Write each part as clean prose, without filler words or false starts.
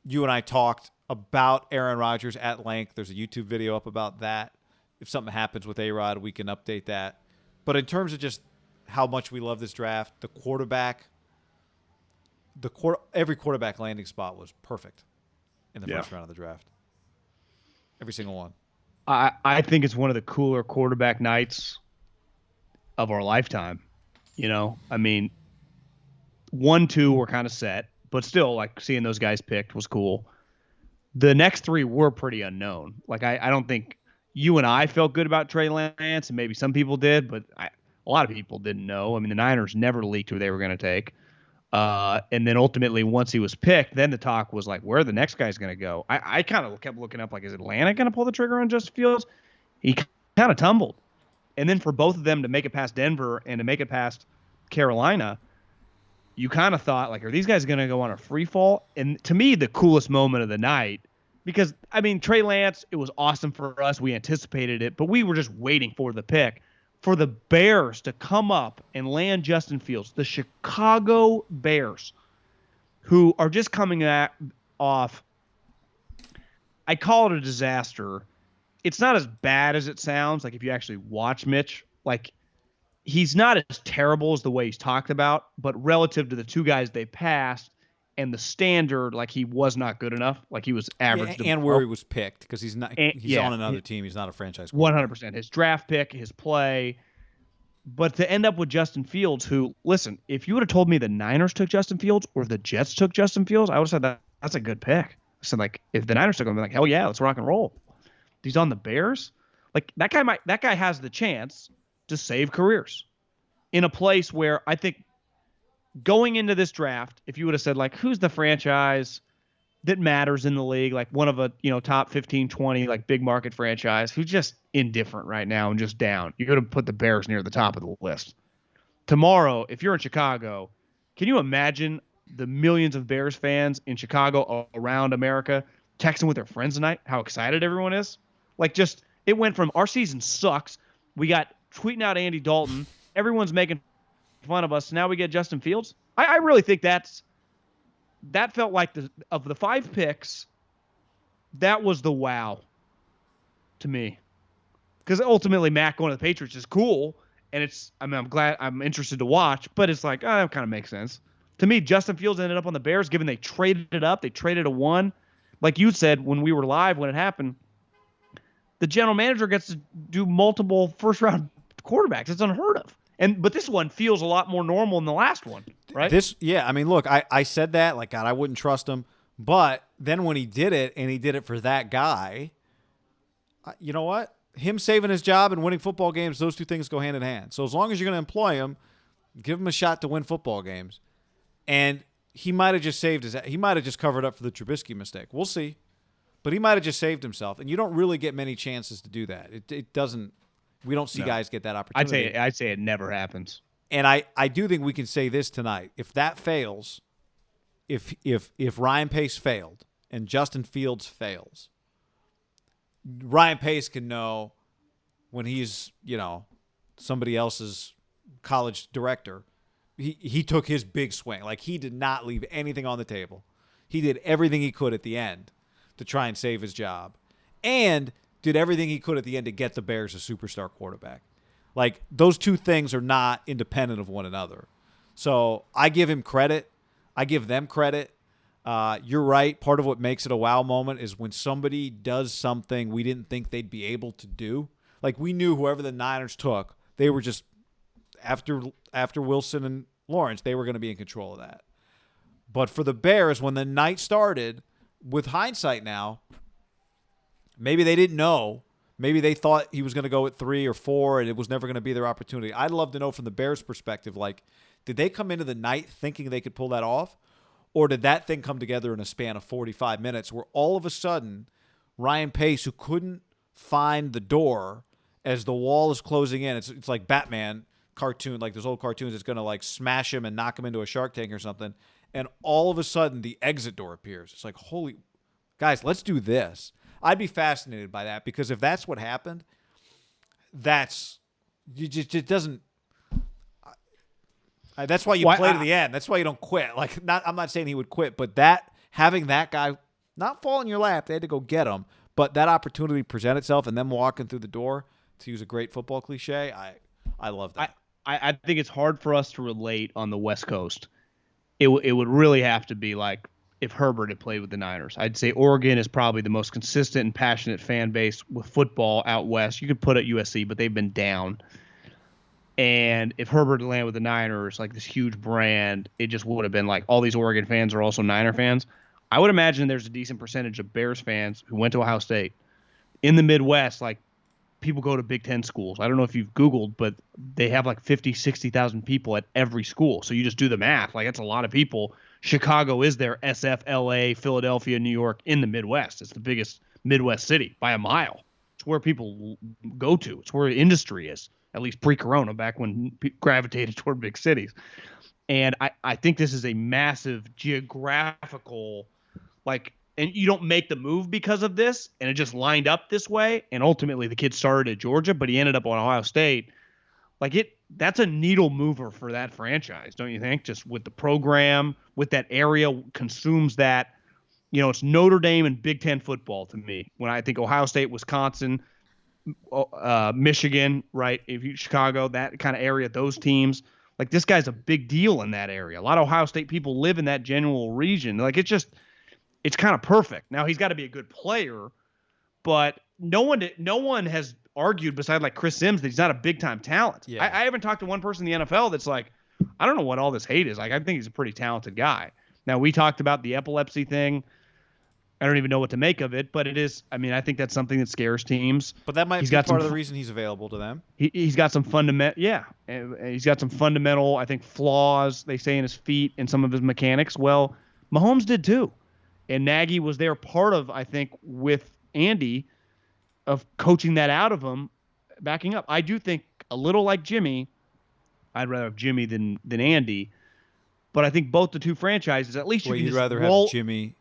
you and I talked about Aaron Rodgers at length. There's a YouTube video up about that. If something happens with A-Rod, we can update that. But in terms of just how much we love this draft, every quarterback landing spot was perfect in the Yeah. first round of the draft. Every single one. I think it's one of the cooler quarterback nights of our lifetime. I mean, 1, 2 were kind of set, but still, like seeing those guys picked was cool. The next three were pretty unknown. Like I don't think you and I felt good about Trey Lance, and maybe some people did, but a lot of people didn't know. I mean, the Niners never leaked who they were going to take. And then ultimately, once he was picked, then the talk was like, where the next guy's going to go. I kind of kept looking up, like, is Atlanta going to pull the trigger on Justin Fields? He kind of tumbled. And then for both of them to make it past Denver and to make it past Carolina, you kind of thought, like, are these guys going to go on a free fall? And to me, the coolest moment of the night, because, I mean, Trey Lance, it was awesome for us. We anticipated it, but we were just waiting for the pick. For the Bears to come up and land Justin Fields, the Chicago Bears, who are just coming off, I call it a disaster. It's not as bad as it sounds. Like if you actually watch Mitch, like he's not as terrible as the way he's talked about, but relative to the two guys they passed and the standard, like he was not good enough. Like he was average. Yeah, and where he was picked, because he's not. He's on another team. He's not a franchise quarterback. 100%. His draft pick, his play. But to end up with Justin Fields, who, listen, if you would have told me the Niners took Justin Fields or the Jets took Justin Fields, I would have said that's a good pick. I said, like, if the Niners took him, I'd be like, hell yeah, let's rock and roll. He's on the Bears. Like that guy has the chance to save careers in a place where I think going into this draft, if you would have said, like, who's the franchise that matters in the league, like one of a, top 15, 20, like big market franchise who's just indifferent right now and just down, you're going to put the Bears near the top of the list. Tomorrow, if you're in Chicago, can you imagine the millions of Bears fans in Chicago around America texting with their friends tonight, how excited everyone is? Like, just, it went from our season sucks. We got tweeting out Andy Dalton. Everyone's making fun of us. Now we get Justin Fields. I really think that felt like of the 5 picks, that was the wow to me. Because ultimately, Mac going to the Patriots is cool, and I'm glad, I'm interested to watch, but it's like, that kind of makes sense. To me, Justin Fields ended up on the Bears, given they traded it up. They traded a 1. Like you said when we were live when it happened, the general manager gets to do multiple first-round quarterbacks. It's unheard of. But this one feels a lot more normal than the last one, right? I mean, look, I said that, like, God, I wouldn't trust him. But then when he did it, and he did it for that guy, you know what? Him saving his job and winning football games, those two things go hand in hand. So as long as you're going to employ him, give him a shot to win football games. And he might have just he might have just covered up for the Trubisky mistake. We'll see. But he might have just saved himself. And you don't really get many chances to do that. It doesn't. We don't see guys get that opportunity. I'd say it never happens. And I do think we can say this tonight. If that fails, if Ryan Pace failed and Justin Fields fails, Ryan Pace can know when he's, somebody else's college director, he took his big swing. Like, he did not leave anything on the table. He did everything he could at the end to try and save his job. And did everything he could at the end to get the Bears a superstar quarterback. Like, those two things are not independent of one another. So I give him credit. I give them credit. You're right. Part of what makes it a wow moment is when somebody does something we didn't think they'd be able to do. Like, we knew whoever the Niners took, they were just, after Wilson and Lawrence, they were going to be in control of that. But for the Bears, when the night started, with hindsight now, maybe they didn't know. Maybe they thought he was going to go at 3 or 4 and it was never going to be their opportunity. I'd love to know from the Bears' perspective, like, did they come into the night thinking they could pull that off? Or did that thing come together in a span of 45 minutes where all of a sudden Ryan Pace, who couldn't find the door as the wall is closing in, it's like Batman cartoon, like those old cartoons, it's going to like smash him and knock him into a shark tank or something. And all of a sudden the exit door appears. It's like, holy guys, let's do this. I'd be fascinated by that, because if that's what happened, it doesn't. That's why you play to the end. That's why you don't quit. Like, I'm not saying he would quit, but having that guy not fall in your lap. They had to go get them. But that opportunity presented itself, and them walking through the door, to use a great football cliche, I love that. I think it's hard for us to relate on the West Coast. It would really have to be like if Herbert had played with the Niners. I'd say Oregon is probably the most consistent and passionate fan base with football out west. You could put at USC, but they've been down. And if Herbert had landed with the Niners, like this huge brand, it just would have been like all these Oregon fans are also Niner fans. I would imagine there's a decent percentage of Bears fans who went to Ohio State. In the Midwest, like people go to Big Ten schools. I don't know if you've Googled, but they have like 50, 60,000 people at every school. So you just do the math. Like that's a lot of people. Chicago is there, SF, LA, Philadelphia, New York in the Midwest. It's the biggest Midwest city by a mile. It's where people go to. It's where industry is, at least pre-corona, back when gravitated toward big cities. And I think this is a massive geographical, like, and you don't make the move because of this, and it just lined up this way. And ultimately, the kid started at Georgia, but he ended up on Ohio State. Like that's a needle mover for that franchise, don't you think? Just with the program, with that area consumes that. You know, it's Notre Dame and Big Ten football to me. When I think Ohio State, Wisconsin, Michigan, right? Chicago, that kind of area, those teams. Like this guy's a big deal in that area. A lot of Ohio State people live in that general region. Like it's kind of perfect. Now he's got to be a good player, but no one has argued besides like Chris Sims that he's not a big time talent. Yeah. I haven't talked to one person in the NFL that's like, I don't know what all this hate is. Like I think he's a pretty talented guy. Now we talked about the epilepsy thing. I don't even know what to make of it, but it is. I mean, I think that's something that scares teams. But that might be part of the reason he's available to them. He's got some fundamental, yeah. And he's got some fundamental, I think, flaws, they say, in his feet and some of his mechanics. Well, Mahomes did too. And Nagy was there part of, I think, with Andy, of coaching that out of him, backing up. I do think a little like Jimmy, I'd rather have Jimmy than Andy. But I think both the two franchises, at least you can you'd just rather roll have Jimmy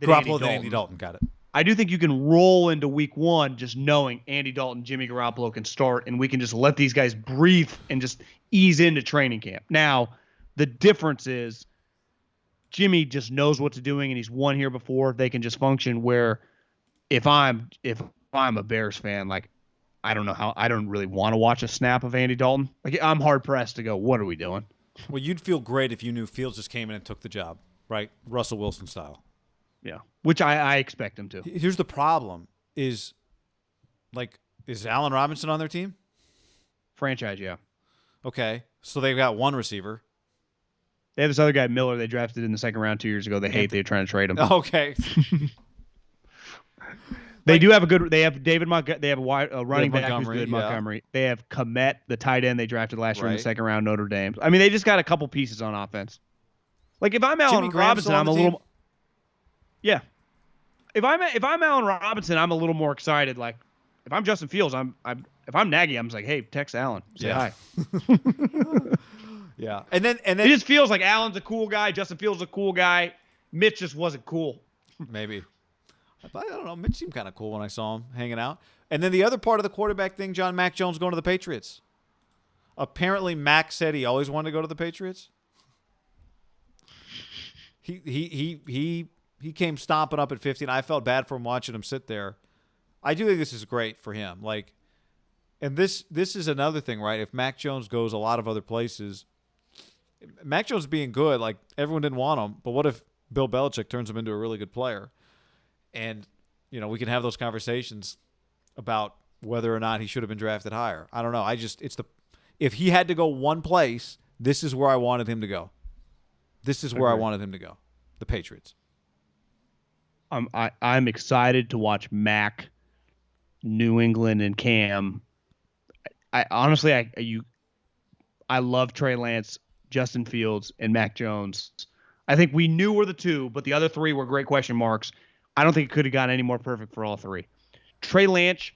Garoppolo than Andy Dalton. Got it. I do think you can roll into week one just knowing Andy Dalton, Jimmy Garoppolo can start, and we can just let these guys breathe and just ease into training camp. Now, the difference is Jimmy just knows what to doing, and he's won here before. They can just function. Where if I'm a Bears fan, like I don't really want to watch a snap of Andy Dalton. Like I'm hard pressed to go, what are we doing? Well, you'd feel great if you knew Fields just came in and took the job, right? Russell Wilson style. Yeah, which I expect him to. Here's the problem: is Allen Robinson on their team? Franchise, yeah. Okay, so they've got one receiver. They have this other guy, Miller, they drafted in the second round 2 years ago. They're trying to trade him. Okay. They do have a good. They have David Montgomery. They have a running back who's good, yeah. Montgomery. They have Komet, the tight end they drafted last year in the Right. second round, Notre Dame. I mean, they just got a couple pieces on offense. Like if I'm Jimmy Allen Graham's Robinson, still on I'm a the little. team? Yeah. If I'm Allen Robinson, I'm a little more excited. Like if I'm Justin Fields, if I'm Nagy, I'm just like, hey, text Allen, say Yeah. hi. Yeah, and then It just feels like Allen's a cool guy. Justin Fields is a cool guy. Mitch just wasn't cool. maybe. I don't know. Mitch seemed kind of cool when I saw him hanging out. And then the other part of the quarterback thing, John, Mac Jones going to the Patriots. Apparently, Mac said he always wanted to go to the Patriots. He came stomping up at 50, and I felt bad for him watching him sit there. I do think this is great for him. Like, and this is another thing, right? If Mac Jones goes a lot of other places, Mac Jones being good, like everyone didn't want him, but what if Bill Belichick turns him into a really good player? And, you know, we can have those conversations about whether or not he should have been drafted higher. I don't know. If he had to go one place, this is where I wanted him to go. This is where I wanted him to go. The Patriots. I'm excited to watch Mac, New England, and Cam. I honestly love Trey Lance, Justin Fields, and Mac Jones. I think we knew were the two, but the other three were great question marks. I don't think it could have gotten any more perfect for all three. Trey Lance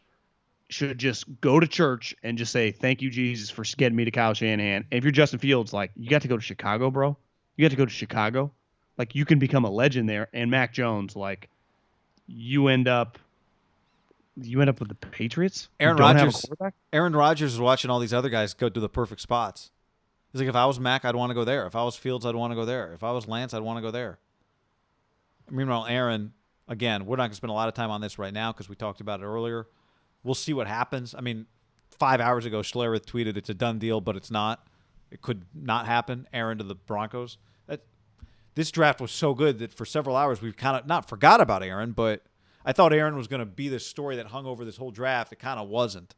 should just go to church and just say, thank you, Jesus, for getting me to Kyle Shanahan. And if you're Justin Fields, like, you got to go to Chicago, bro. You got to go to Chicago. Like, you can become a legend there. And Mac Jones, like, you end up with the Patriots? Aaron Rodgers is watching all these other guys go to the perfect spots. He's like, if I was Mac, I'd want to go there. If I was Fields, I'd want to go there. If I was Lance, I'd want to go there. Meanwhile, Aaron, Again, we're not going to spend a lot of time on this right now because we talked about it earlier. We'll see what happens. I mean, 5 hours ago, Schlereth tweeted it's a done deal, but it's not. It could not happen. Aaron to the Broncos. This draft was so good that for several hours we've kind of not forgot about Aaron, but I thought Aaron was going to be the story that hung over this whole draft. It kind of wasn't.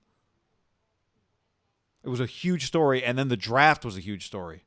It was a huge story, and then the draft was a huge story.